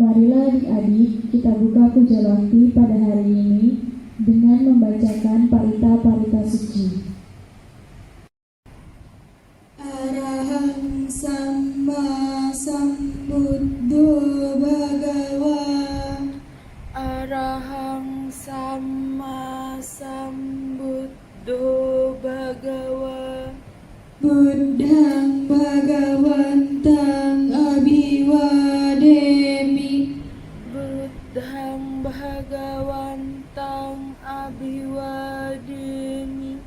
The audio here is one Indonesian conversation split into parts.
Marilah adik-adik kita buka puja bakti pada hari ini dengan membacakan parita-parita suci. Arahang Samma Sambuddho Bhagawa. Arahang Samma Sambuddho Bhagawa. Buddhang Bhagawantang Abhiwademi. Buddhang Bhagawantang Abhiwademi.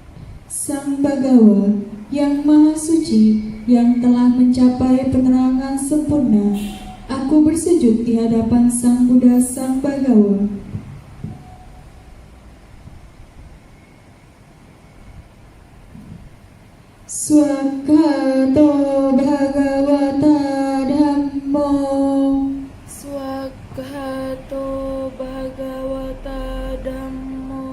Sang Bhagawa yang Maha Suci, yang telah mencapai penerangan sempurna, aku bersujud di hadapan Sang Buddha Sang Bhagawa. Swakato Bhagavata Dhammo. Swakato Bhagavata Dhammo.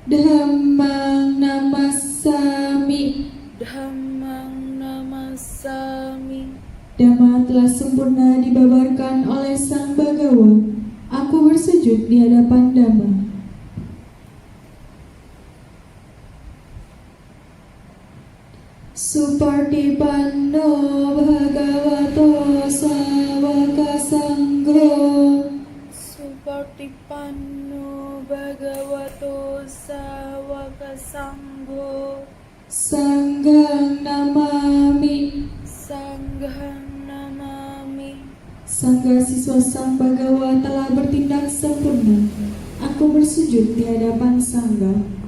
Dhammang namassami. Dhammang namassami. Dhamma telah sempurna dibabarkan oleh Sang Bhagawa. Aku bersujud di hadapan Dhamma. Supartipanno Bhagavato Sawaka Sangho. Supartipanno Bhagavato Sawaka Sangho. Sanghang namami. Sanghang namami. Sangga siswa Sang Bhagawa telah bertindak sempurna. Aku bersujud di hadapan Sangga.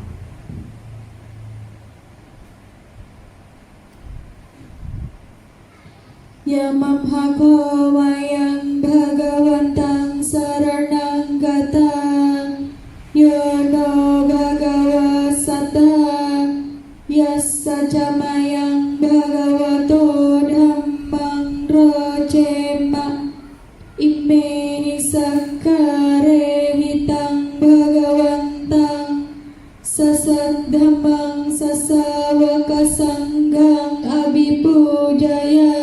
Yamamhako wayang Bhagawantang saranang gatang. Yono Bhagawa satang. Yassa jamayang Bhagavato dhammang rojema. Imehi sakkare hitang Bhagawantang. Sasat dhammang sasawaka sanggang abhipujaya.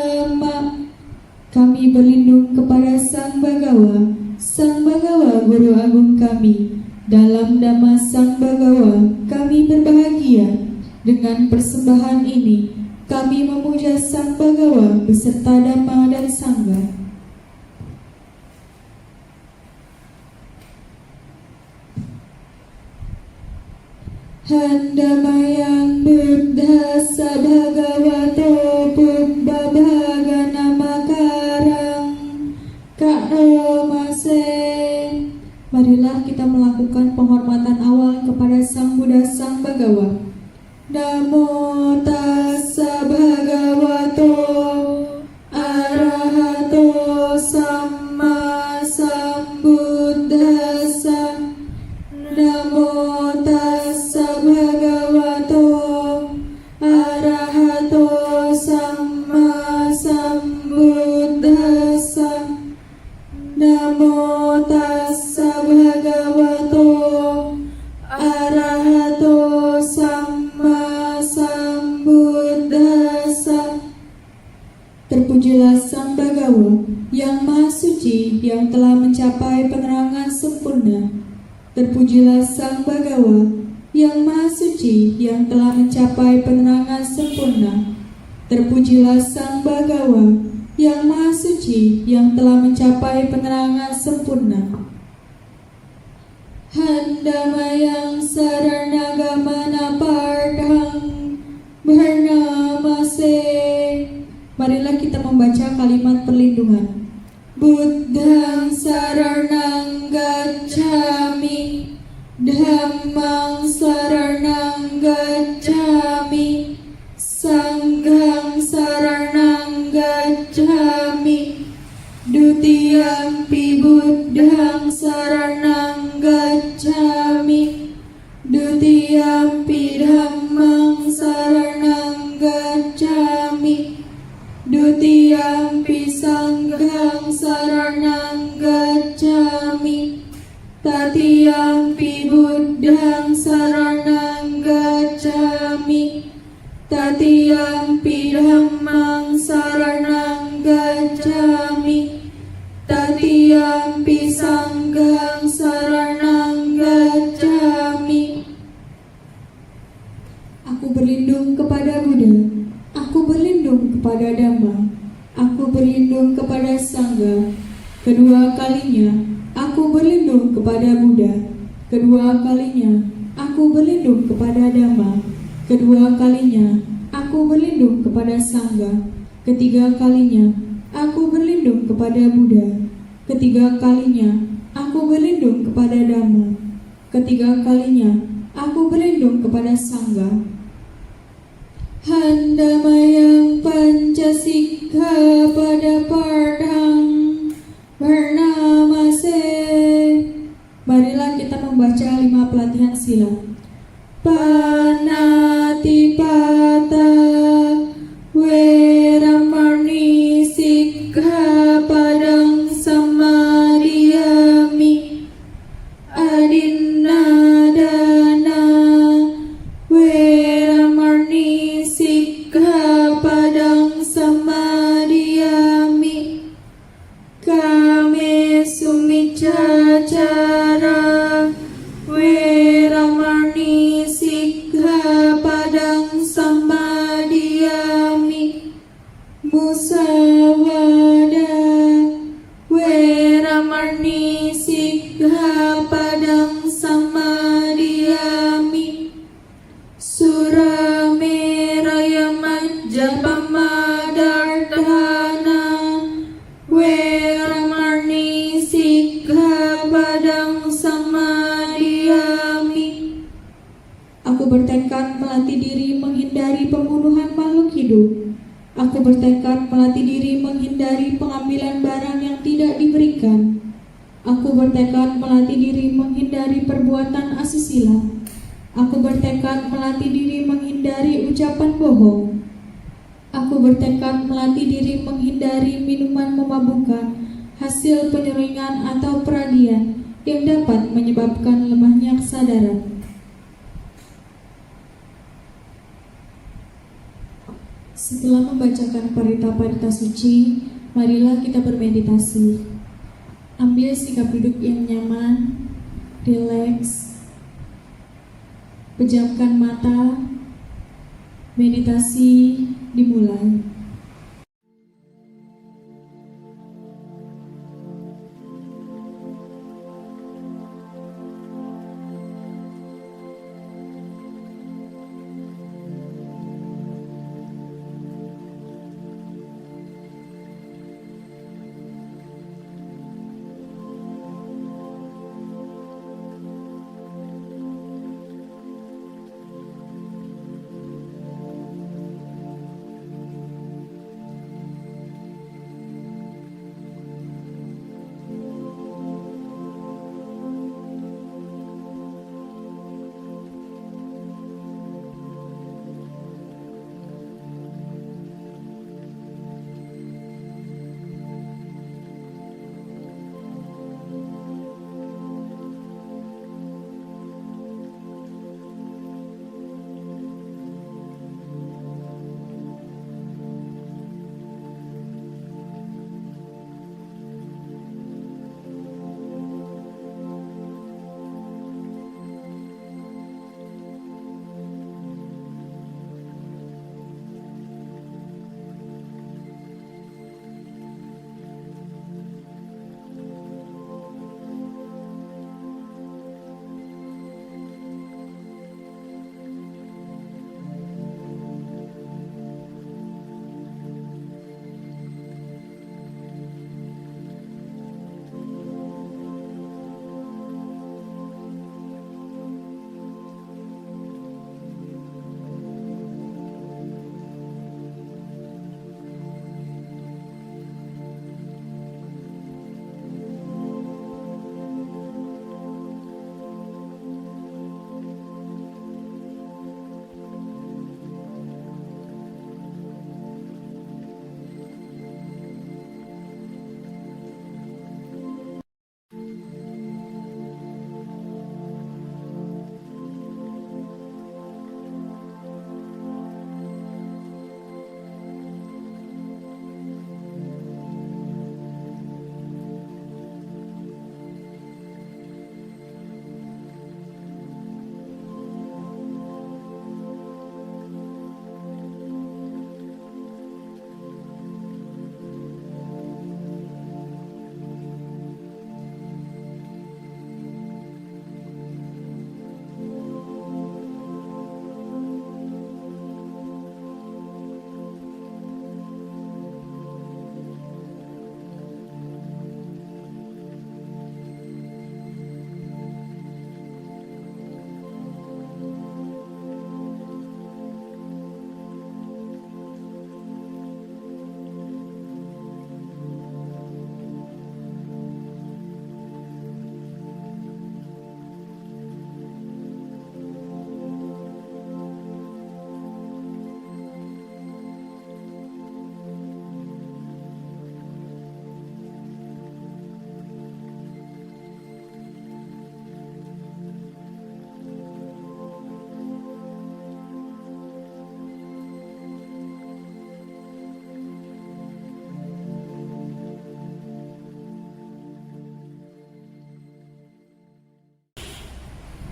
Kami berlindung kepada Sang Bhagawa, Sang Bhagawa Guru Agung kami. Dalam Dhamma Sang Bhagawa, kami berbahagia. Dengan persembahan ini, kami memuja Sang Bhagawa beserta Dhamma dan Sangha. Handamayang Buddha Sabhagavato Pubba Bhagana Makarang Kaomase. Marilah kita melakukan penghormatan awal kepada Sang Buddha Sang Bhagawa. Namo tassa bhagavato arahato samma sambuddhassa. Namo tassa bhagavato arahato samma sambuddhassa. Namo tassa bhagavato arahato samma sambuddhassa. Terpujilah Sang Bhagawa yang Maha Suci, yang telah mencapai penerangan sempurna. Terpujilah Sang Bagawa yang Maha Suci yang telah mencapai penerangan sempurna. Terpujilah Sang Bagawa yang Maha Suci yang telah mencapai penerangan sempurna. Handamayang Saranagama Pardhang Bernamase. Marilah kita membaca kalimat perlindungan. Buddhang saranang gacchami, Dhammang saranang gacchami, Sanghang saranang gacchami, Dutiyampi Buddhang saranang gacchami, Dutiyampi Dhammang saranang gacchami, Dutiyampi Sanghang saranang gacchami, Tatiyampi Buddhang saranang gacchami, Tatiyampi Dhammang saranang gacchami, Tatiyampi Sanghang saranang gacchami. Aku berlindung kepada Buddha, aku berlindung kepada Dhamma, aku berlindung kepada Sangha. Kedua kalinya, aku berlindung kepada Buddha. Kedua kalinya, aku berlindung kepada Dhamma. Kedua kalinya, aku berlindung kepada Sangha. Ketiga kalinya, aku berlindung kepada Buddha. Ketiga kalinya, aku berlindung kepada Dhamma. Ketiga kalinya, aku berlindung kepada Sangha. Handamayang Pancasikha pada Pardhang Bernamase. Marilah kita membaca 5 pelatihan sila. Panatipata Weramani Sikkhapadang Samadhiyami. Adinnadana Weramani Sikkhapadang Samadhiyami. Kame Sumicacara Weramani Sikkhapadang Samadhiyami. Musawada Weramani Sikkhapadang Samadhiyami. Surameraya Majjapamadarthana Weramani Sikkhapadang Samadhiyami. Aku bertekad melatih diri menghindari pembunuhan makhluk hidup. Aku bertekad melatih diri menghindari pengambilan barang yang tidak diberikan. Aku bertekad melatih diri menghindari perbuatan asusila. Aku bertekad melatih diri menghindari ucapan bohong. Aku bertekad melatih diri menghindari minuman memabukkan, hasil penyeringan atau peradian yang dapat menyebabkan lemahnya kesadaran. Setelah membacakan parita-parita suci, marilah kita bermeditasi. Ambil sikap duduk yang nyaman, rileks, pejamkan mata, meditasi dimulai.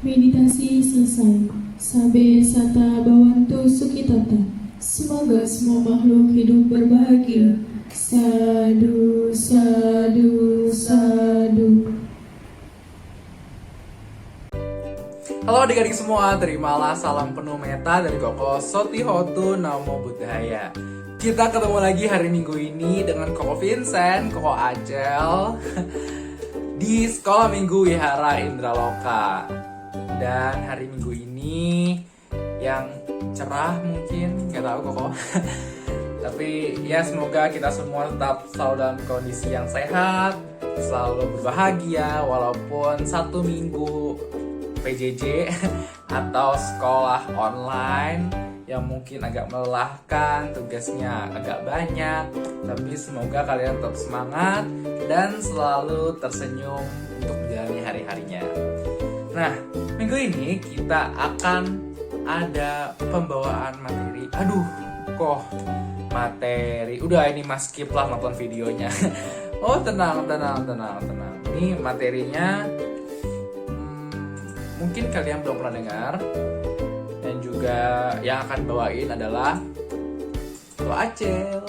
Meditasi selesai. Sabe sata bawantu sukitata. Semoga semua makhluk hidup berbahagia. Sadu, sadu, sadu. Halo adik-adik semua, terimalah salam penuh meta dari Koko Sotihotu Namo Buddhaya. Kita ketemu lagi hari Minggu ini dengan Koko Vincent, Koko Acel di Sekolah Minggu Wihara Indraloka. Dan hari Minggu ini yang cerah mungkin, gak tahu Koko. Tapi ya semoga kita semua tetap selalu dalam kondisi yang sehat, selalu berbahagia walaupun satu minggu PJJ atau sekolah online yang mungkin agak melelahkan, tugasnya agak banyak, tapi semoga kalian tetap semangat dan selalu tersenyum untuk menjalani hari-harinya. Nah, minggu ini kita akan ada pembawaan materi. Materi. Udah ini mas skip lah nonton videonya. Oh tenang. Ini materinya mungkin kalian belum pernah dengar. Dan juga yang akan bawain adalah Koko Acel.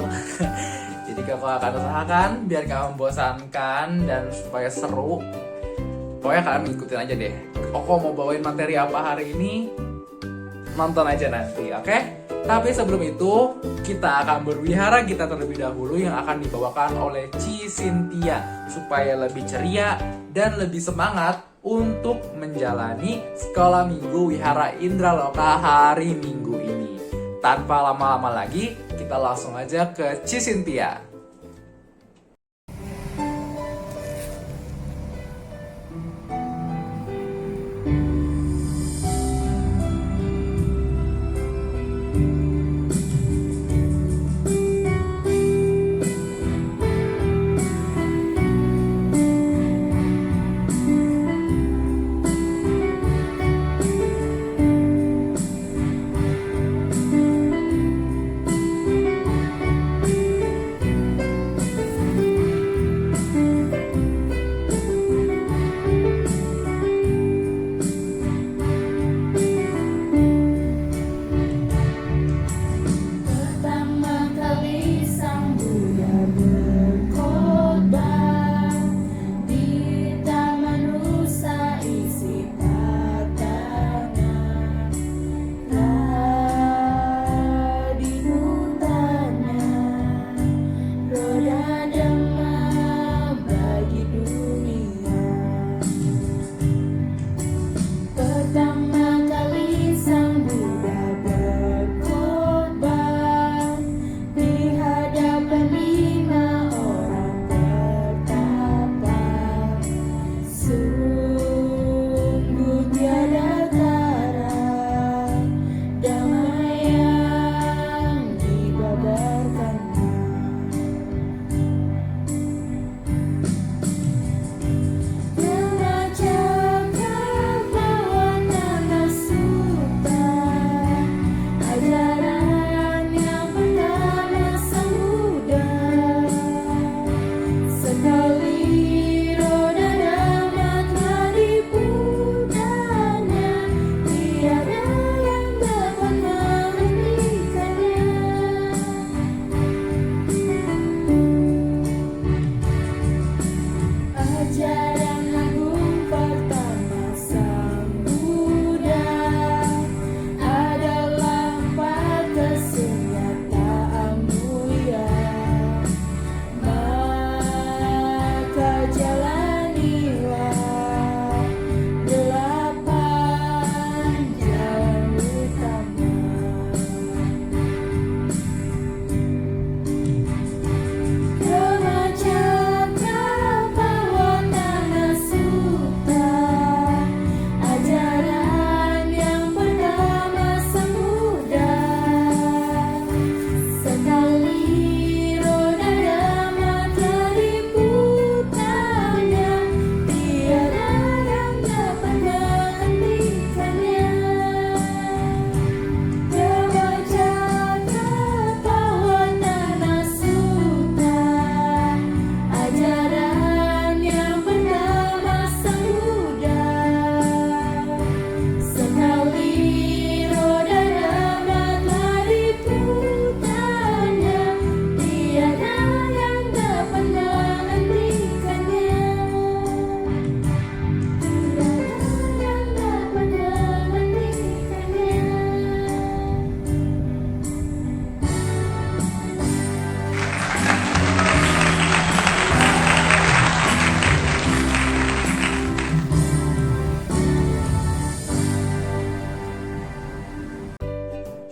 Jadi Koko akan usahakan biar gak membosankan dan supaya seru. Pokoknya kalian ikutin aja deh. Koko mau bawain materi apa hari ini, nonton aja nanti, oke? Tapi sebelum itu, kita akan berwihara kita terlebih dahulu yang akan dibawakan oleh Ci Cynthia supaya lebih ceria dan lebih semangat untuk menjalani Sekolah Minggu Wihara Indraloka hari Minggu ini. Tanpa lama-lama lagi, kita langsung aja ke Ci Cynthia.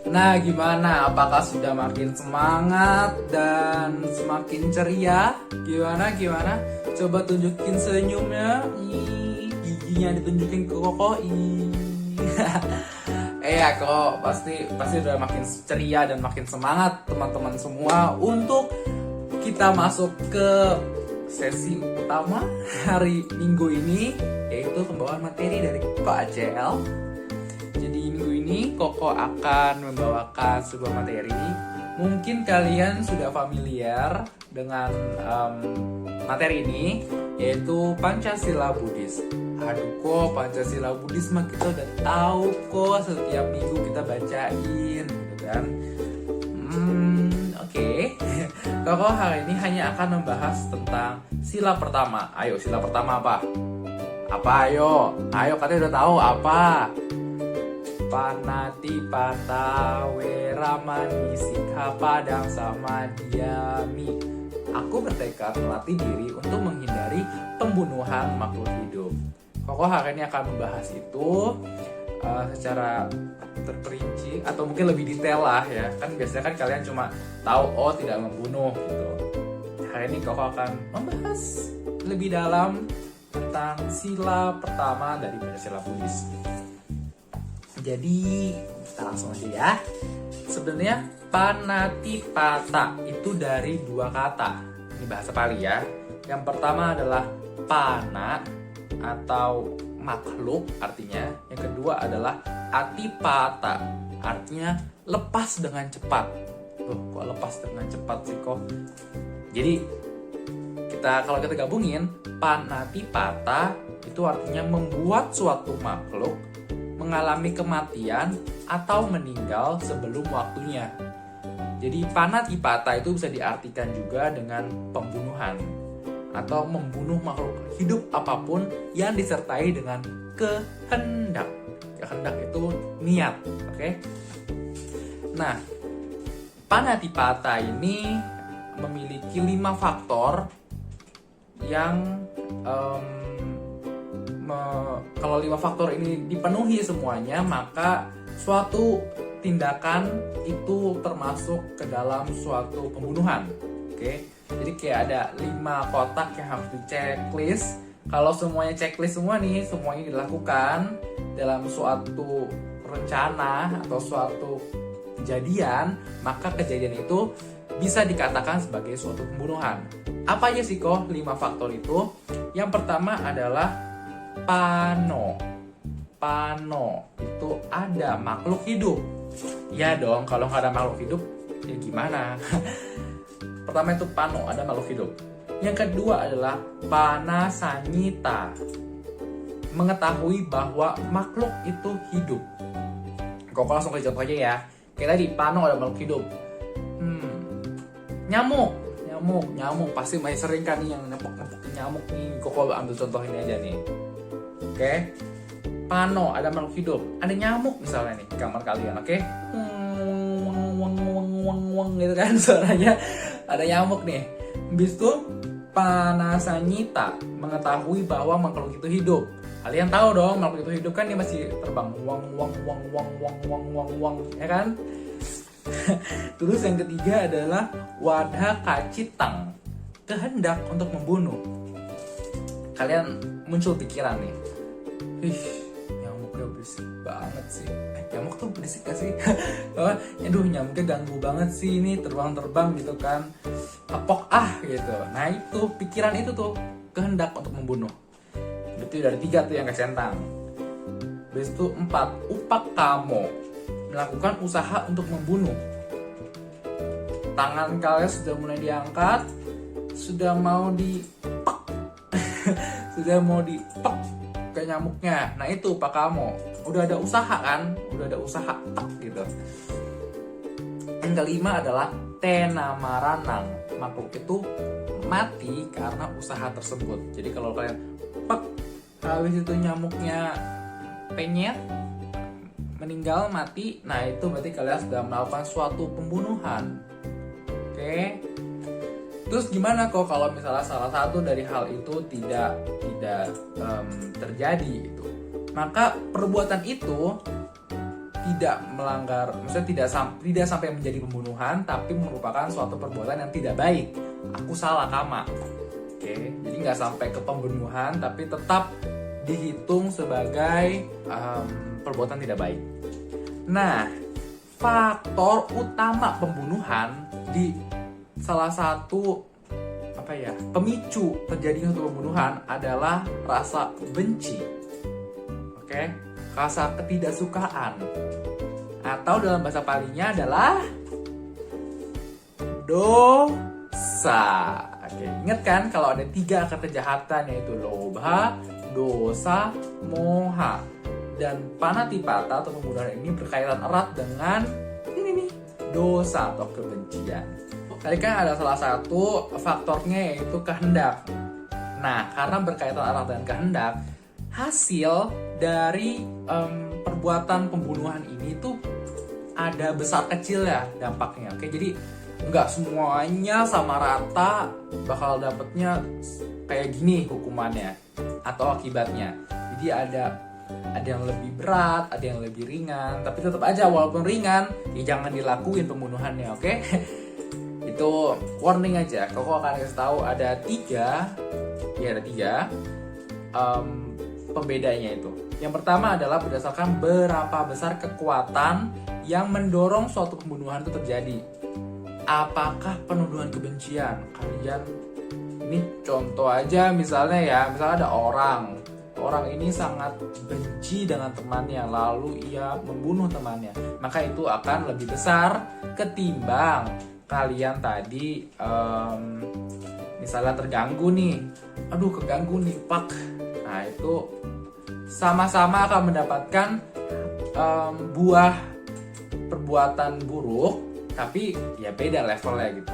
Nah, gimana? Apakah sudah makin semangat dan semakin ceria? Gimana? Coba tunjukin senyumnya. Giginya ditunjukin ke Koko. Ya, kok pasti udah makin ceria dan makin semangat teman-teman semua untuk kita masuk ke sesi utama hari Minggu ini, yaitu pembawaan materi dari Koko ACL. Jadi minggu ini Koko akan membawakan sebuah materi. Mungkin kalian sudah familiar dengan materi ini, yaitu Pancasila Buddhis. Aduh kok Pancasila Buddhis mah kita udah tahu kok, setiap minggu kita bacain gitu kan. Oke. Koko hari ini hanya akan membahas tentang sila pertama. Ayo, sila pertama apa? Apa ayo? Ayo, katanya udah tahu apa? Panatipata Weramani Sikhapadang Samadhyami. Aku bertekad melatih diri untuk menghindari pembunuhan makhluk hidup. Koko hari ini akan membahas itu secara terperinci atau mungkin lebih detail lah ya. Kan biasanya kan kalian cuma tahu tidak membunuh gitu. Hari ini Koko akan membahas lebih dalam tentang sila pertama dari Pancasila Buddhis. Jadi kita langsung aja ya. Sebenarnya panatipata itu dari dua kata. Ini bahasa Pali ya. Yang pertama adalah pana atau makhluk artinya. Yang kedua adalah atipata, artinya lepas dengan cepat. Loh, kok lepas dengan cepat sih kok? Jadi kalau kita gabungin, panatipata itu artinya membuat suatu makhluk mengalami kematian atau meninggal sebelum waktunya. Jadi panatipata itu bisa diartikan juga dengan pembunuhan atau membunuh makhluk hidup apapun yang disertai dengan kehendak. Kehendak itu niat, oke? Nah, panatipata ini memiliki 5 faktor yang kalau 5 faktor ini dipenuhi semuanya, maka suatu tindakan itu termasuk ke dalam suatu pembunuhan. Oke? Jadi kayak ada 5 kotak yang harus di checklist. Kalau semuanya checklist semua nih, semuanya dilakukan dalam suatu rencana atau suatu kejadian, maka kejadian itu bisa dikatakan sebagai suatu pembunuhan. Apa aja sih kok 5 faktor itu? Yang pertama adalah pano. Pano itu ada makhluk hidup. Ya dong, kalau nggak ada makhluk hidup, ya gimana? Pertama itu pano, ada makhluk hidup. Yang kedua adalah panasanyita, mengetahui bahwa makhluk itu hidup. Kok langsung ke contoh aja ya. Kayak tadi, pano ada makhluk hidup. Nyamuk pasti masih sering kan nih yang nepok-nepokin nyamuk nih. Kok ambil contoh ini aja nih. Oke. Pano ada makhluk hidup, ada nyamuk misalnya nih di kamar kalian, oke? Wang gitu kan suaranya, ada nyamuk nih. Habis itu panasanyita, mengetahui bahwa makhluk itu hidup. Kalian tahu dong makhluk itu hidup kan, dia masih terbang wang ya kan? Terus yang ketiga adalah wadha kacitang, kehendak untuk membunuh. Kalian muncul pikiran nih, nyamuknya berisik banget sih. Nyamuk tuh berisik gak sih? Aduh, nyamuknya ganggu banget sih, ini terbang gitu kan, kapok gitu. Nah itu pikiran itu tuh kehendak untuk membunuh. Berarti dari 3 tuh yang kesentang. Habis itu 4, upakamo, melakukan usaha untuk membunuh. Tangan kalian sudah mulai diangkat, sudah mau dipak sudah mau dipak ke nyamuknya. Nah itu upakamo, udah ada usaha kan, udah ada usaha gitu. Yang kelima adalah tenamaranang, makhluk itu mati karena usaha tersebut. Jadi kalau kalian pak, habis itu nyamuknya penyet, meninggal, mati, nah itu berarti kalian sudah melakukan suatu pembunuhan. Oke. Terus gimana kok kalau misalnya salah satu dari hal itu tidak terjadi gitu? Maka perbuatan itu tidak melanggar, maksudnya tidak sampai menjadi pembunuhan, tapi merupakan suatu perbuatan yang tidak baik. Aku salah, Kama. Oke, jadi nggak sampai ke pembunuhan, tapi tetap dihitung sebagai perbuatan tidak baik. Nah, faktor utama pembunuhan di salah satu pemicu terjadinya suatu pembunuhan adalah rasa benci. Oke, rasa ketidaksukaan. Atau dalam bahasa palinya adalah dosa. Oke, ingat kan kalau ada 3 akar kejahatan, yaitu lobha, dosa, moha. Dan panatipata atau pembunuhan ini berkaitan erat dengan ini nih, dosa atau kebencian. Tadi kan ada salah satu faktornya yaitu kehendak. Nah, karena berkaitan erat dengan kehendak, hasil dari perbuatan pembunuhan ini tuh ada besar kecil ya dampaknya. Oke, jadi nggak semuanya sama rata bakal dapetnya kayak gini hukumannya atau akibatnya. Jadi ada yang lebih berat, ada yang lebih ringan, tapi tetap aja walaupun ringan, ya jangan dilakuin pembunuhannya, oke? Itu warning aja. Koko akan kasih tahu ada 3 pembedanya itu. Yang pertama adalah berdasarkan berapa besar kekuatan yang mendorong suatu pembunuhan itu terjadi. Apakah penuduhan kebencian? Kalian ini contoh aja misalnya ada orang ini sangat benci dengan temannya, lalu ia membunuh temannya, maka itu akan lebih besar ketimbang kalian tadi misalnya keganggu nih, pak. Nah, itu sama-sama akan mendapatkan buah perbuatan buruk, tapi ya beda levelnya gitu.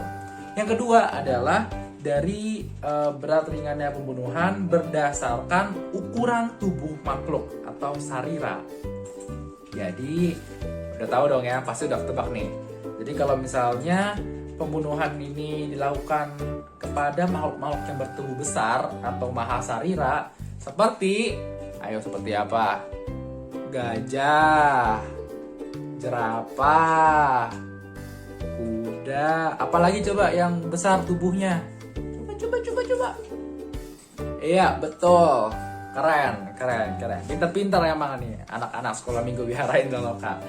Yang kedua adalah dari berat ringannya pembunuhan berdasarkan ukuran tubuh makhluk atau sarira. Jadi udah tahu dong ya, pasti udah ketebak nih. Jadi kalau misalnya pembunuhan ini dilakukan kepada makhluk-makhluk yang bertubuh besar atau mahasarira, seperti apa? Gajah, jerapah, kuda, apalagi coba yang besar tubuhnya. Coba. Iya, betul. Keren. Pintar-pintar emang nih anak-anak sekolah minggu Wihara Indraloka.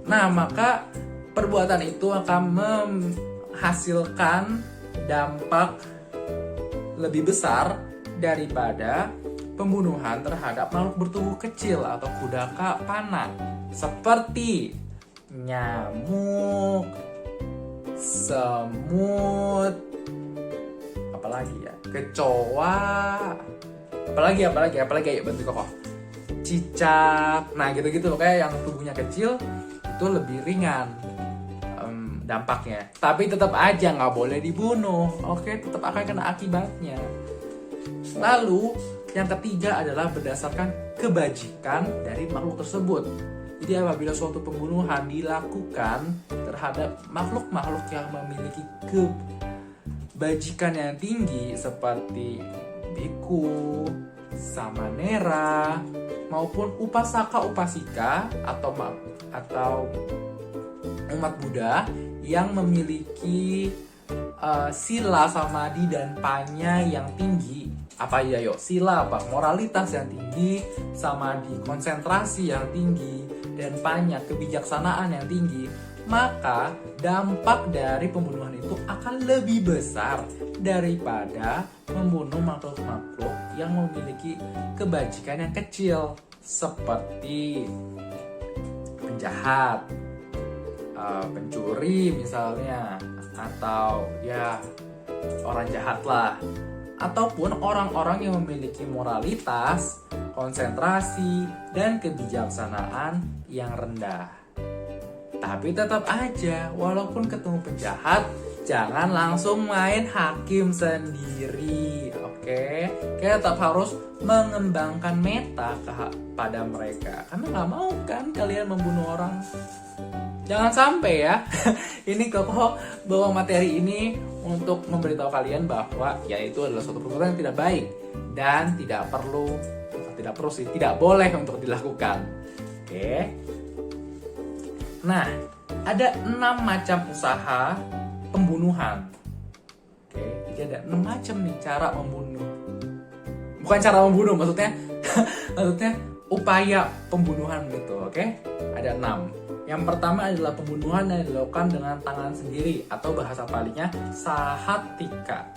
Nah, maka perbuatan itu akan menghasilkan dampak lebih besar daripada pembunuhan terhadap makhluk bertubuh kecil atau kudaka panah, seperti nyamuk, semut, kecoa, apalagi ayo bantu Koko, cicak. Nah, gitu kayak yang tubuhnya kecil itu lebih ringan dampaknya, tapi tetap aja nggak boleh dibunuh. Oke, tetap akan kena akibatnya. Lalu yang ketiga adalah berdasarkan kebajikan dari makhluk tersebut. Jadi apabila suatu pembunuhan dilakukan terhadap makhluk-makhluk yang memiliki kebajikan yang tinggi seperti biku, samanera, maupun upasaka-upasika atau umat Buddha yang memiliki sila, samadhi, dan panya yang tinggi. Sila moralitas yang tinggi, samadhi konsentrasi yang tinggi, dan panya kebijaksanaan yang tinggi, maka dampak dari pembunuhan itu akan lebih besar daripada membunuh makhluk-makhluk yang memiliki kebajikan yang kecil, seperti penjahat, pencuri misalnya, atau ya orang jahat lah, ataupun orang-orang yang memiliki moralitas, konsentrasi, dan kebijaksanaan yang rendah. Tapi tetap aja, walaupun ketemu penjahat, jangan langsung main hakim sendiri, oke? Kita tetap harus mengembangkan meta pada mereka, karena nggak mau kan kalian membunuh orang. Jangan sampai ya. Ini Koko bawa materi ini untuk memberitahu kalian bahwa ya itu adalah suatu perbuatan yang tidak baik dan tidak boleh untuk dilakukan. Oke. Nah, ada 6 macam usaha pembunuhan. Oke, jadi ada 6 macam nih cara membunuh. Bukan cara membunuh, maksudnya maksudnya upaya pembunuhan gitu, oke? Ada 6. Yang pertama adalah pembunuhan yang dilakukan dengan tangan sendiri atau bahasa palingnya sahatika.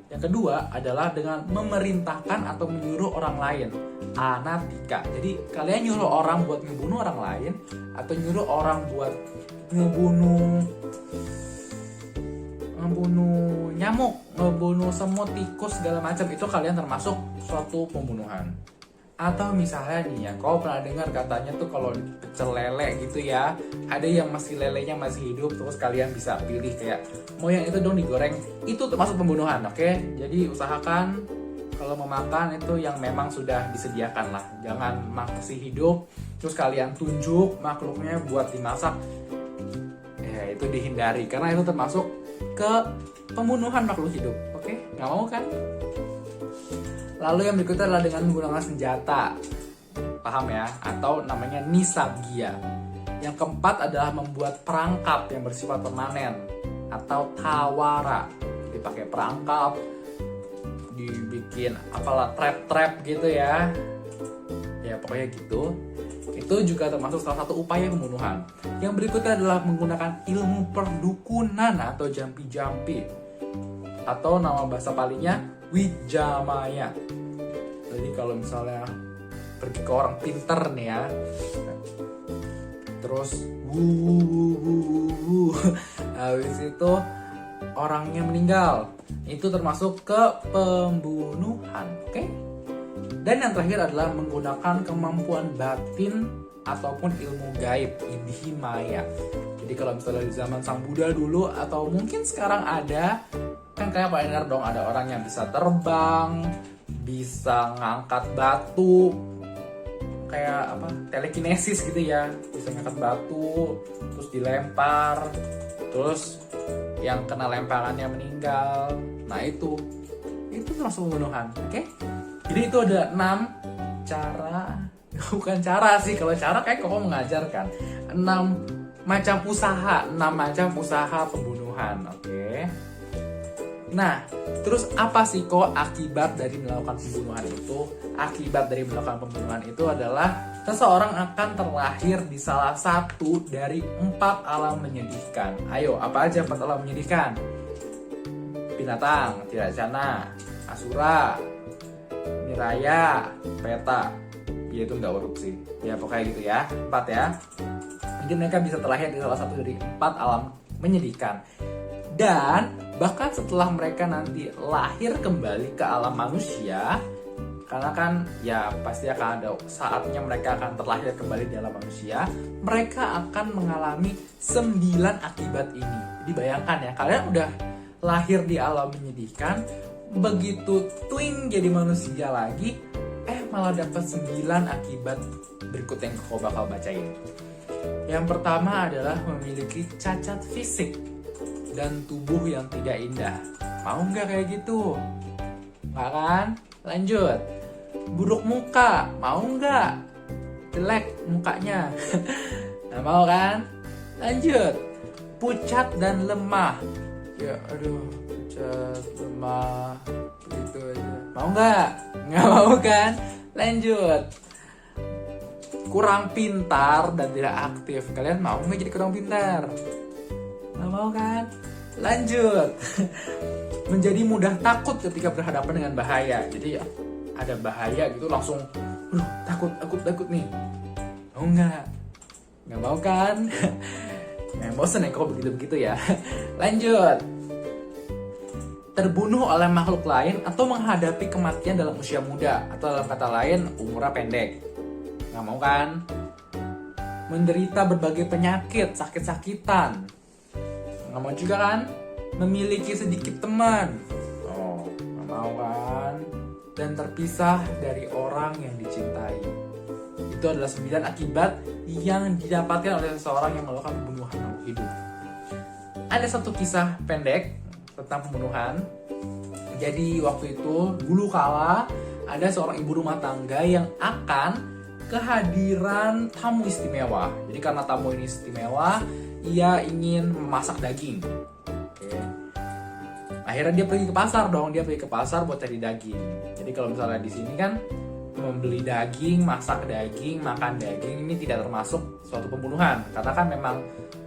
Yang kedua adalah dengan memerintahkan atau menyuruh orang lain, anatika. Jadi kalian nyuruh orang buat ngebunuh orang lain atau nyuruh orang buat ngebunuh nyamuk, ngebunuh semut, tikus, segala macam, itu kalian termasuk suatu pembunuhan. Atau misalnya nih ya, kau pernah dengar katanya tuh kalau pecel lele gitu ya, ada yang masih lelenya masih hidup, terus kalian bisa pilih kayak mau yang itu dong digoreng, itu termasuk pembunuhan, oke? Jadi usahakan kalau mau makan itu yang memang sudah disediakan lah, jangan masih hidup terus kalian tunjuk makhluknya buat dimasak, ya itu dihindari karena itu termasuk ke pembunuhan makhluk hidup, oke? Nggak mau kan? Lalu yang berikutnya adalah dengan menggunakan senjata, paham ya? Atau namanya nisagia. Yang keempat adalah membuat perangkap yang bersifat permanen atau tawara. Jadi pakai perangkap, dibikin apalah trap-trap gitu ya. Ya pokoknya gitu. Itu juga termasuk salah satu upaya pembunuhan. Yang berikutnya adalah menggunakan ilmu perdukunan atau jampi-jampi. Atau nama bahasa palingnya Wijamaya. Jadi kalau misalnya pergi ke orang pinter nih ya, terus habis itu orangnya meninggal, itu termasuk ke pembunuhan, oke? Dan yang terakhir adalah menggunakan kemampuan batin ataupun ilmu gaib, idhimaya. Jadi kalau misalnya di zaman Sang Buddha dulu atau mungkin sekarang ada, kan kayak Pak Enar dong, ada orang yang bisa terbang, bisa ngangkat batu, kayak apa, telekinesis gitu ya, bisa ngangkat batu, terus dilempar, terus yang kena lemparannya meninggal. Nah itu termasuk pembunuhan, oke? Jadi itu ada 6 cara, bukan cara sih, kalau cara kayak kok mengajarkan 6 macam usaha pembunuhan, oke? Nah, terus apa sih kok akibat dari melakukan pembunuhan itu? Akibat dari melakukan pembunuhan itu adalah seseorang akan terlahir di salah satu dari 4 alam menyedihkan. Ayo, apa aja 4 alam menyedihkan? Binatang, Tiracana, Asura, Niraya, Peta. Ya itu nggak urut sih. Ya pokoknya gitu ya, 4 ya. Mungkin mereka bisa terlahir di salah satu dari 4 alam menyedihkan. Dan bahkan setelah mereka nanti lahir kembali ke alam manusia, karena kan ya pasti akan ada saatnya mereka akan terlahir kembali di alam manusia, mereka akan mengalami 9 akibat ini. Jadi bayangkan ya, kalian udah lahir di alam menyedihkan, begitu twing jadi manusia lagi, malah dapat 9 akibat berikut yang kau bakal bacain. Yang pertama adalah memiliki cacat fisik dan tubuh yang tidak indah. Mau nggak kayak gitu? Nggak kan? Lanjut. Buruk muka, mau nggak? Jelek mukanya. Nah, mau kan? Lanjut. Pucat dan lemah. Ya aduh, pucat, lemah, begitu aja. Mau nggak? Nggak mau kan? Lanjut. Kurang pintar dan tidak aktif. Kalian mau nggak jadi kurang pintar? Nggak mau kan? Lanjut. Menjadi mudah takut ketika berhadapan dengan bahaya. Jadi ada bahaya gitu langsung takut nih. Mau nggak? Nggak mau kan? Bosen ya kok begitu ya. Lanjut. Terbunuh oleh makhluk lain atau menghadapi kematian dalam usia muda, atau dalam kata lain umurnya pendek. Nggak mau kan? Menderita berbagai penyakit, sakit-sakitan. Nggak mau juga kan? Memiliki sedikit teman. Oh, nggak mau kan? Dan terpisah dari orang yang dicintai. Itu adalah 9 akibat yang didapatkan oleh seseorang yang melakukan pembunuhan makhluk hidup. Ada satu kisah pendek tentang pembunuhan. Jadi waktu itu dulu kala ada seorang ibu rumah tangga yang akan kehadiran tamu istimewa. Jadi karena tamu ini istimewa, ia ingin memasak daging. Oke. Akhirnya dia pergi ke pasar dong, dia pergi ke pasar buat cari daging. Jadi kalau misalnya di sini kan membeli daging, masak daging, makan daging ini tidak termasuk suatu pembunuhan karena kan memang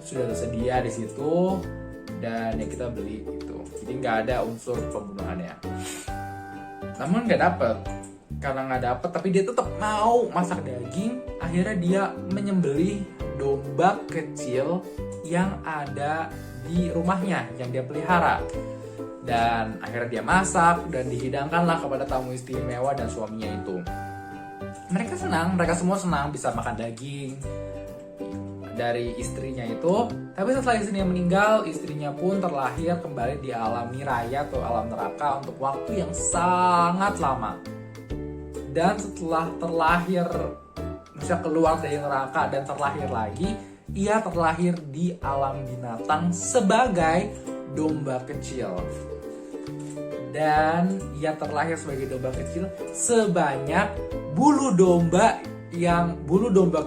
sudah tersedia di situ dan ya kita beli itu. Jadi nggak ada unsur pembunuhannya. Namun nggak dapet, karena nggak dapet tapi dia tetap mau masak daging. Akhirnya dia menyembelih domba kecil yang ada di rumahnya yang dia pelihara. Dan akhirnya dia masak dan dihidangkanlah kepada tamu istimewa dan suaminya itu. Mereka senang, mereka semua senang bisa makan daging dari istrinya itu. Tapi setelah istrinya meninggal, istrinya pun terlahir kembali di alam niraya atau alam neraka untuk waktu yang sangat lama. Dan setelah terlahir, maksudnya keluar dari neraka dan terlahir lagi, ia terlahir di alam binatang sebagai domba kecil. Dan ia terlahir sebagai domba kecil sebanyak bulu domba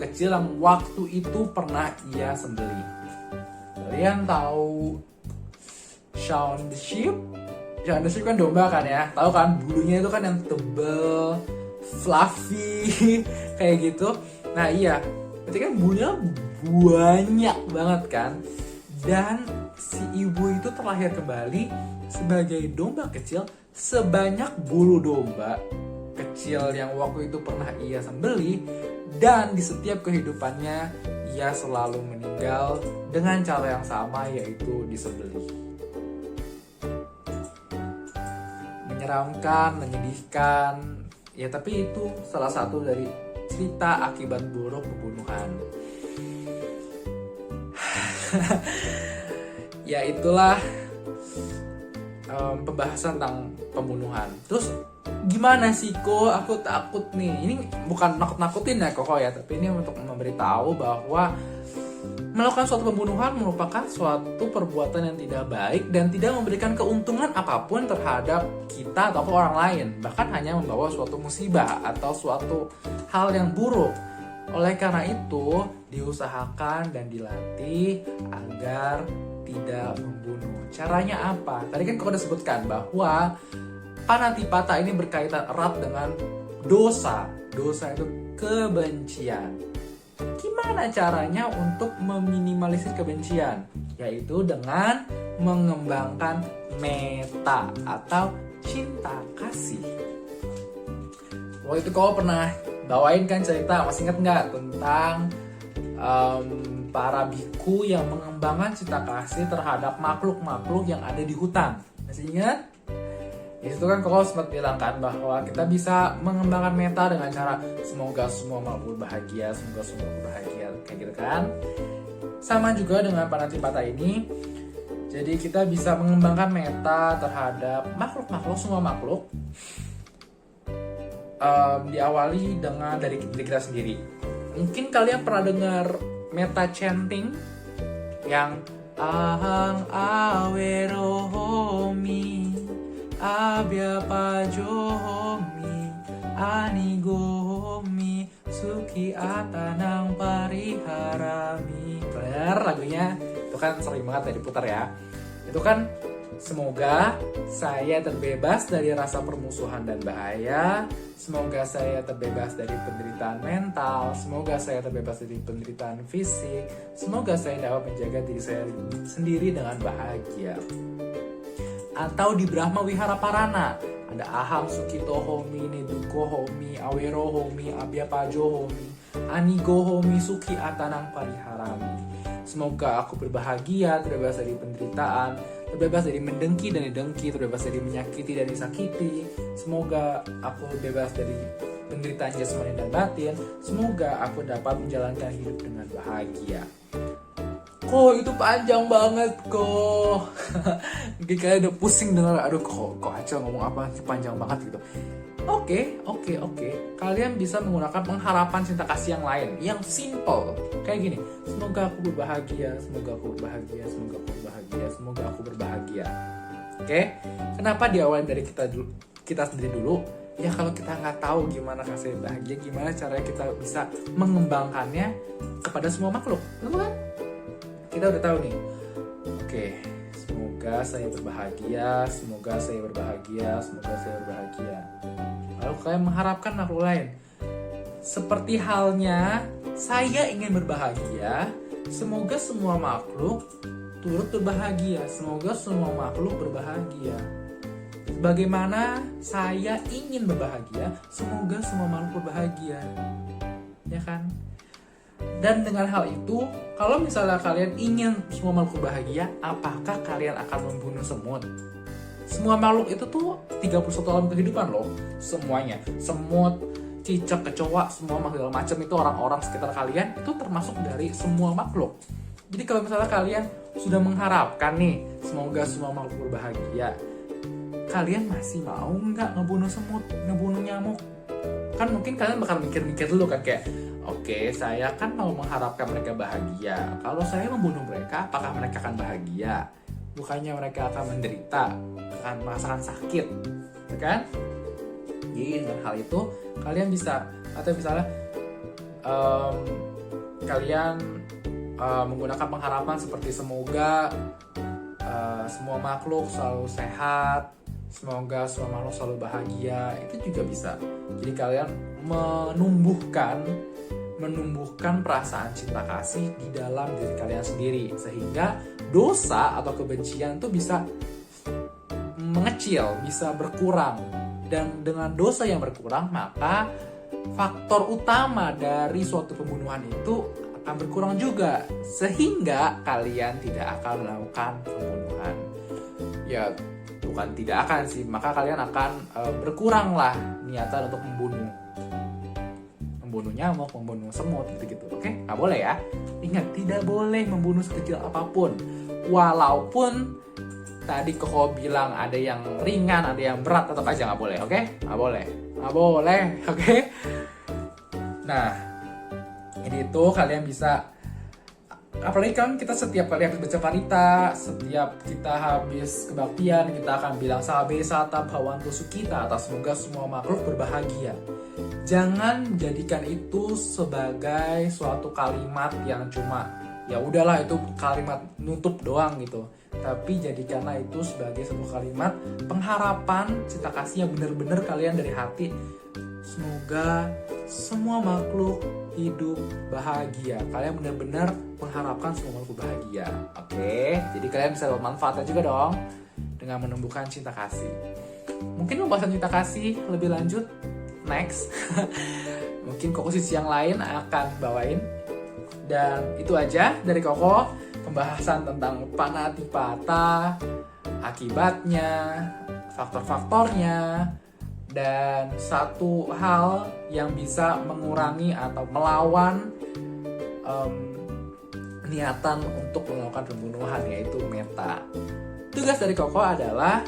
kecil yang waktu itu pernah ia sembelih. Kalian tahu Shaun the Sheep? Shaun the Sheep kan domba kan ya, tahu kan bulunya itu kan yang tebel, fluffy kayak gitu. Nah iya, berarti kan bulunya banyak banget kan. Dan si ibu itu terlahir kembali sebagai domba kecil sebanyak bulu domba kecil yang waktu itu pernah ia sembelih. Dan di setiap kehidupannya ia selalu meninggal dengan cara yang sama, yaitu disembelih. Menyeramkan, menyedihkan, ya tapi itu salah satu dari cerita akibat buruk pembunuhan. Ya itulah pembahasan tentang pembunuhan. Terus gimana sih kok aku takut nih? Ini bukan nakut-nakutin ya kok ya, tapi ini untuk memberitahu bahwa melakukan suatu pembunuhan merupakan suatu perbuatan yang tidak baik dan tidak memberikan keuntungan apapun terhadap kita atau orang lain, bahkan hanya membawa suatu musibah atau suatu hal yang buruk. Oleh karena itu, diusahakan dan dilatih agar tidak membunuh. Caranya apa? Tadi kan kau udah sebutkan bahwa panatipata ini berkaitan erat dengan dosa. Dosa itu kebencian. Gimana caranya untuk meminimalisir kebencian? Yaitu dengan mengembangkan meta atau cinta kasih. Waktu itu kau pernah bawain kan cerita, masih ingat nggak tentang para biku yang mengembangkan cinta kasih terhadap makhluk-makhluk yang ada di hutan? Masih ingat? Di situ kan kau sempat bilang kan bahwa kita bisa mengembangkan meta dengan cara semoga semua makhluk bahagia, semoga semua bahagia, kayak gitu kan? Sama juga dengan panatipata ini. Jadi kita bisa mengembangkan meta terhadap makhluk-makhluk, semua makhluk. Diawali dengan dari diri kita sendiri. Mungkin kalian pernah dengar meta chanting yang ahang awero homi abya pajomi anigo homi suki atanang pariharami. Bener lagunya itu kan sering banget ya diputar ya. Itu kan semoga saya terbebas dari rasa permusuhan dan bahaya. Semoga saya terbebas dari penderitaan mental. Semoga saya terbebas dari penderitaan fisik. Semoga saya dapat menjaga diri saya sendiri dengan bahagia. Atau di Brahma Wihara Parana ada aham sukito homi, neduko homi, awero homi, abyapajo homi, anigo homi, suki atanang pariharami. Semoga aku berbahagia, terbebas dari penderitaan, terbebas dari mendengki dan didengki, terbebas dari menyakiti dan disakiti. Semoga aku bebas dari penderitaan jasmani dan batin. Semoga aku dapat menjalankan hidup dengan bahagia. Kok itu panjang banget kok. Mungkin kalian udah pusing dengar, aduh kok Acel ngomong apa sih panjang banget gitu. Oke. Kalian bisa menggunakan pengharapan cinta kasih yang lain, yang simple. Kayak gini, semoga aku berbahagia, semoga aku berbahagia, semoga aku berbahagia, semoga aku berbahagia. Oke? Kenapa diawali dari kita sendiri dulu? Ya kalau kita nggak tahu gimana kasih bahagia, gimana caranya kita bisa mengembangkannya kepada semua makhluk, betul kan? Kita udah tahu nih. Oke, semoga saya berbahagia, semoga saya berbahagia, semoga saya berbahagia. Lalu kalian mengharapkan makhluk lain. Seperti halnya saya ingin berbahagia, semoga semua makhluk turut berbahagia, semoga semua makhluk berbahagia. Bagaimana saya ingin berbahagia, semoga semua makhluk berbahagia. Ya kan? Dan dengan hal itu, kalau misalnya kalian ingin semua makhluk berbahagia, apakah kalian akan membunuh semut? Semua makhluk itu tuh 31 alam kehidupan loh. Semuanya, semut, cicak, kecoa, semua makhluk macam itu orang-orang sekitar kalian itu termasuk dari semua makhluk. Jadi kalau misalnya kalian sudah mengharapkan nih, semoga semua makhluk berbahagia, kalian masih mau nggak ngebunuh semut, ngebunuh nyamuk? Kan mungkin kalian bakal mikir-mikir dulu kan, kayak oke, saya kan mau mengharapkan mereka bahagia. Kalau saya membunuh mereka, apakah mereka akan bahagia? Bukannya mereka akan menderita, akan merasakan sakit, ya kan? Jadi dengan hal itu kalian bisa, atau misalnya kalian menggunakan pengharapan seperti semoga semua makhluk selalu sehat, semoga semua makhluk selalu bahagia, itu juga bisa. Jadi kalian menumbuhkan perasaan cinta kasih di dalam diri kalian sendiri, sehingga dosa atau kebencian itu bisa mengecil, bisa berkurang. Dan dengan dosa yang berkurang, maka faktor utama dari suatu pembunuhan itu akan berkurang juga, sehingga kalian tidak akan melakukan pembunuhan. Ya, bukan tidak akan sih, maka kalian akan berkuranglah niatan untuk membunuh nyamuk, membunuh semut gitu-gitu. Oke? Nggak boleh ya. Ingat, tidak boleh membunuh sekecil apapun. Walaupun tadi Koko bilang ada yang ringan, ada yang berat, tetap aja nggak boleh. Oke? Nggak boleh. Oke? Nah, ini tuh kalian bisa, apalagi kan kita setiap kali habis baca parita, setiap kita habis kebaktian, kita akan bilang sabe sata bhawantu sukita, atas semoga semua makhluk berbahagia. Jangan jadikan itu sebagai suatu kalimat yang cuma ya udahlah itu kalimat nutup doang gitu. Tapi jadikanlah itu sebagai sebuah kalimat pengharapan, cinta kasih yang benar-benar kalian dari hati. Semoga semua makhluk hidup bahagia. Kalian benar-benar mengharapkan semua makhluk bahagia. Oke, jadi kalian bisa bermanfaatnya juga dong dengan menumbuhkan cinta kasih. Mungkin pembahasan cinta kasih lebih lanjut next. Mungkin Koko sisi yang lain akan bawain. Dan itu aja dari Koko, pembahasan tentang panatipata, akibatnya, faktor-faktornya, dan satu hal yang bisa mengurangi atau melawan niatan untuk melakukan pembunuhan, yaitu meta. Tugas dari Koko adalah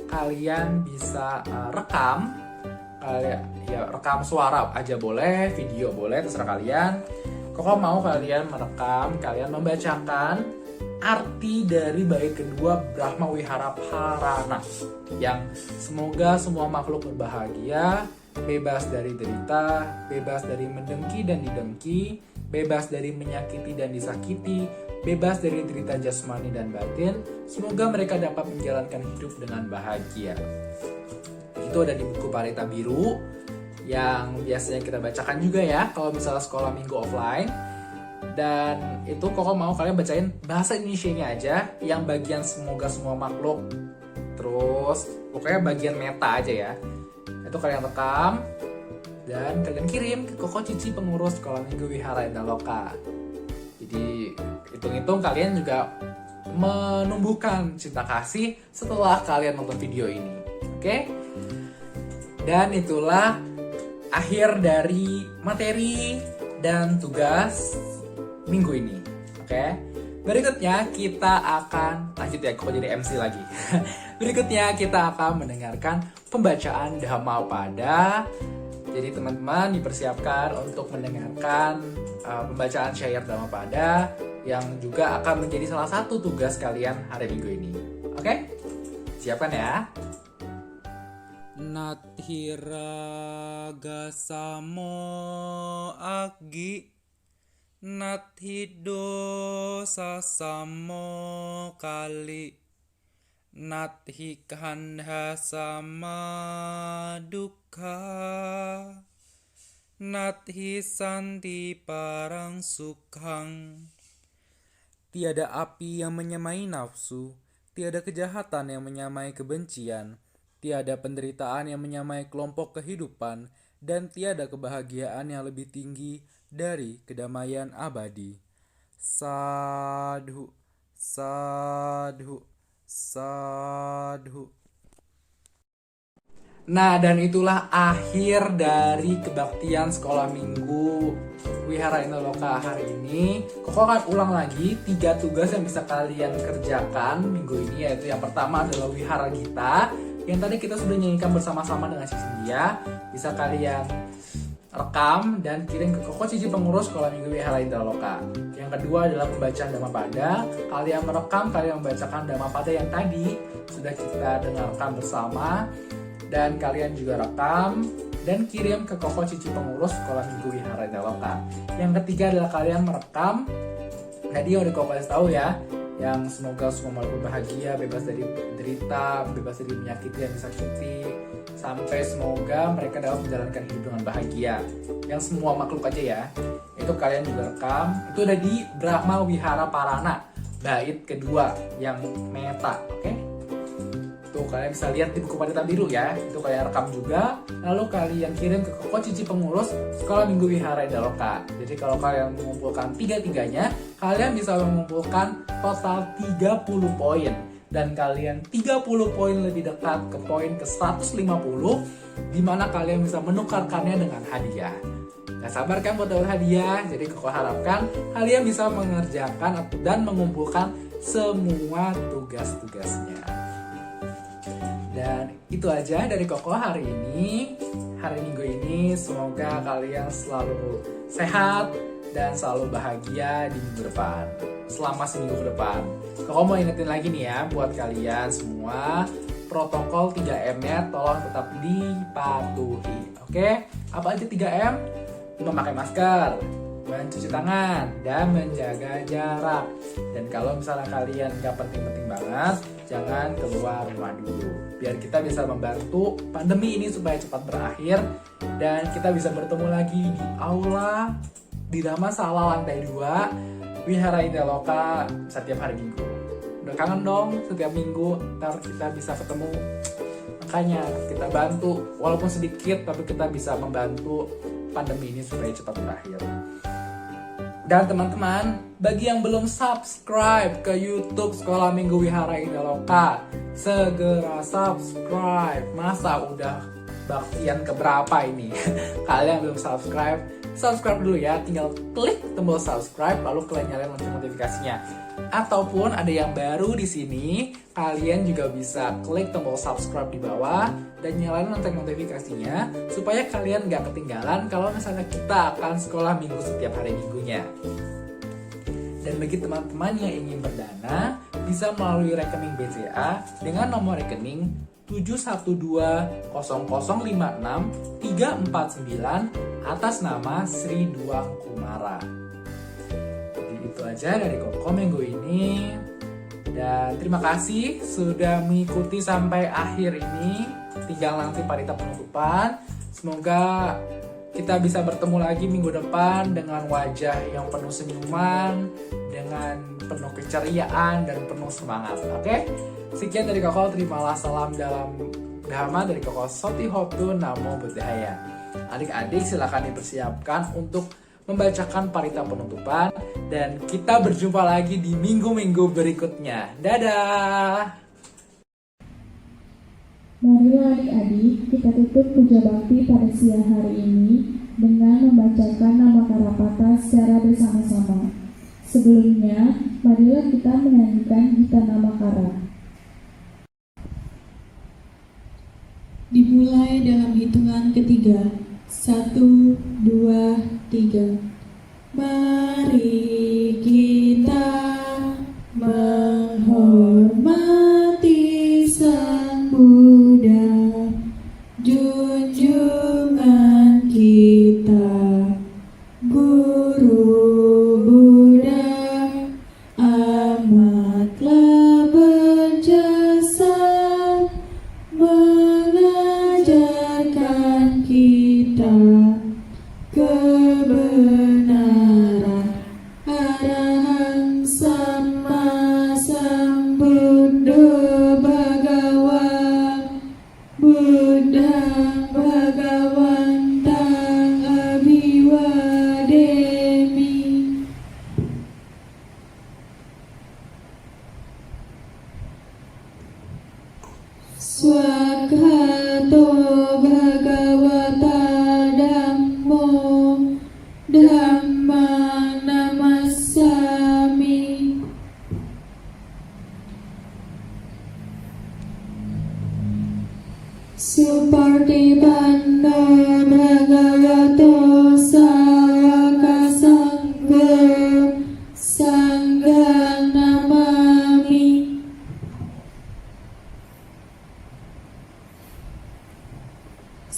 kalian bisa rekam suara aja boleh, video boleh, terserah kalian. Koko mau kalian merekam, kalian membacakan arti dari bait kedua Brahma Wihara Parana, yang semoga semua makhluk berbahagia, bebas dari derita, bebas dari mendengki dan didengki, bebas dari menyakiti dan disakiti, bebas dari derita jasmani dan batin, semoga mereka dapat menjalankan hidup dengan bahagia. Itu ada di buku Parita Biru yang biasanya kita bacakan juga ya kalau misalnya sekolah minggu offline. Dan itu Koko mau kalian bacain bahasa Indonesianya aja, yang bagian semoga semua makhluk, terus pokoknya bagian meta aja ya. Itu kalian rekam dan kalian kirim ke Koko Cici, pengurus sekolah minggu Wihara Indaloka. Jadi hitung-hitung kalian juga menumbuhkan cinta kasih setelah kalian nonton video ini. Oke? Dan itulah akhir dari materi dan tugas minggu ini. Oke? Berikutnya kita akan lanjut ya, Koko jadi MC lagi. Berikutnya kita akan mendengarkan pembacaan Dhammapada. Jadi teman-teman dipersiapkan untuk mendengarkan pembacaan syair Dhammapada yang juga akan menjadi salah satu tugas kalian hari Minggu ini. Oke? Siapkan ya. Nathi raga samo agi, nathi dosa samo kali, nathi khandha sama dukkha, nathi santi parang sukhang. Tiada api yang menyamai nafsu, tiada kejahatan yang menyamai kebencian, tiada penderitaan yang menyamai kelompok kehidupan, dan tiada kebahagiaan yang lebih tinggi dari kedamaian abadi. Sadhu, sadhu, sadhu. Nah, dan itulah akhir dari kebaktian sekolah minggu Wihara Indaloka hari ini. Koko akan ulang lagi 3 tugas yang bisa kalian kerjakan minggu ini, yaitu yang pertama adalah Wihara Gita yang tadi kita sudah nyanyikan bersama-sama dengan Sis India. Bisa kalian rekam dan kirim ke Koko Cici Pengurus Sekolah Minggu Wihara Indaloka. Yang kedua adalah pembacaan Dhammapada. Kalian merekam, kalian membacakan Dhammapada yang tadi sudah kita dengarkan bersama, dan kalian juga rekam dan kirim ke Koko Cici Pengurus Sekolah Minggu Wihara Indaloka. Yang ketiga adalah kalian merekam. Tadi udah Koko kasih tahu ya, yang semoga semua makhluk bahagia, bebas dari derita, bebas dari penyakit yang disakiti, sampai semoga mereka dapat menjalankan hidup dengan bahagia. Yang semua makhluk aja ya, itu kalian juga rekam. Itu ada di Brahma Wihara Parana, bait kedua yang meta, oke? Tuh kalian bisa lihat di buku Pandita Biru ya, itu kalian rekam juga, lalu kalian kirim ke Koko Cici Pengurus Sekolah Minggu Wihara Indaloka. Jadi kalau kalian mengumpulkan 3-3-nya, kalian bisa mengumpulkan total 30 poin, dan kalian 30 poin lebih dekat ke poin ke 150, di mana kalian bisa menukarkannya dengan hadiah. Gak sabar kan buat dapat hadiah? Jadi Koko harapkan kalian bisa mengerjakan dan mengumpulkan semua tugas-tugasnya. Dan itu aja dari Koko hari ini, hari Minggu ini. Semoga kalian selalu sehat dan selalu bahagia di minggu depan, selama seminggu ke depan. Koko mau ingetin lagi nih ya buat kalian semua, protokol 3M-nya tolong tetap dipatuhi. Oke? Apa aja 3M? Memakai masker, mencuci tangan, dan menjaga jarak. Dan kalau misalnya kalian gak penting-penting banget, jangan keluar rumah dulu, biar kita bisa membantu pandemi ini supaya cepat berakhir dan kita bisa bertemu lagi di aula di Dhammasala lantai 2 Wihara Indaloka setiap hari Minggu. Udah kangen dong setiap minggu, ntar kita bisa ketemu. Makanya kita bantu, walaupun sedikit tapi kita bisa membantu pandemi ini supaya cepat berakhir. Dan teman-teman, bagi yang belum subscribe ke YouTube Sekolah Minggu Wihara Indaloka, segera subscribe. Masa udah baktian keberapa ini? Kalian belum subscribe? Subscribe dulu ya, tinggal klik tombol subscribe lalu kalian nyalain lonceng notifikasinya. Ataupun ada yang baru di sini, kalian juga bisa klik tombol subscribe di bawah dan nyalain lonceng notifikasinya supaya kalian gak ketinggalan kalau misalnya kita akan sekolah minggu setiap hari minggunya. Dan bagi teman-teman yang ingin berdana, bisa melalui rekening BCA dengan nomor rekening 7120056 atas nama Sri Duang Kumara. Jadi itu aja dari Koko minggu ini. Dan terima kasih sudah mengikuti sampai akhir ini. Tinggal nanti parita penutupan. Semoga kita bisa bertemu lagi minggu depan dengan wajah yang penuh senyuman, dengan penuh keceriaan dan penuh semangat. Oke? Sekian dari Koko, terimalah salam dalam Dhamma dari Koko Sotihotu Namo Buddhaya. Adik-adik silakan dipersiapkan untuk membacakan parita penutupan dan kita berjumpa lagi di minggu-minggu berikutnya. Dadah! Marilah adik-adik kita tutup puja bakti pada siang hari ini dengan membacakan nama Karapata secara bersama-sama. Sebelumnya, marilah kita menyanyikan Gita Namakara. Dimulai dalam hitungan ketiga. 1, 2, 3. Mari kita menghormati Sang Buddha.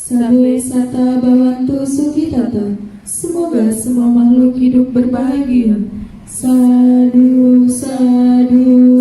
Sabe Sata Bhavantu Sukhitata. Semoga semua makhluk hidup berbahagia. Sadu, sadu.